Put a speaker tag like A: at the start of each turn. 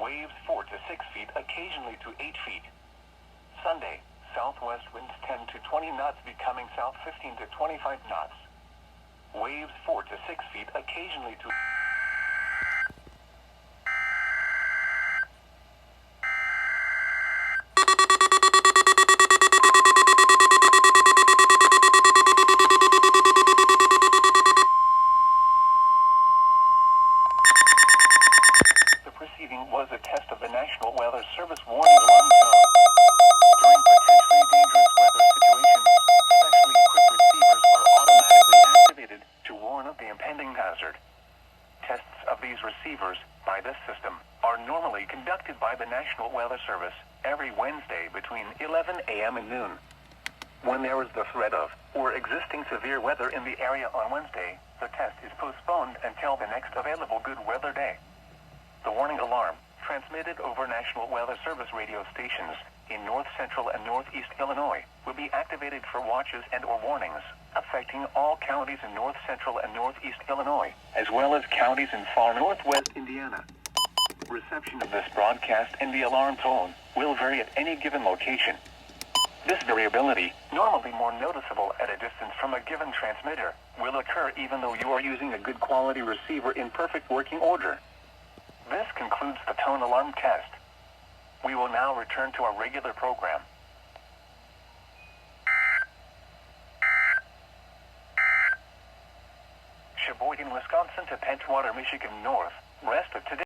A: Waves 4 to 6 feet, occasionally to 8 feet. Sunday, southwest winds 10 to 20 knots, becoming south 15 to 25 knots. Waves 4 to 6 feet, occasionally to... was a test of the National Weather Service warning alarm tone. During potentially dangerous weather situations, specially equipped receivers are automatically activated to warn of the impending hazard. Tests of these receivers, by this system, are normally conducted by the National Weather Service every Wednesday between 11 a.m. and noon. When there is the threat of, or existing severe weather in the area on Wednesday, the test is postponed until the next available good weather day. The warning alarm, transmitted over National Weather Service radio stations in north central and northeast Illinois, will be activated for watches and/or warnings affecting all counties in north central and northeast Illinois, as well as counties in far northwest Indiana. Reception of this broadcast and the alarm tone will vary at any given location. This variability, normally more noticeable at a distance from a given transmitter, will occur even though you are using a good quality receiver in perfect working order. This concludes the tone alarm test. We will now return to our regular program. Sheboygan, Wisconsin to Pentwater, Michigan North, rest of today.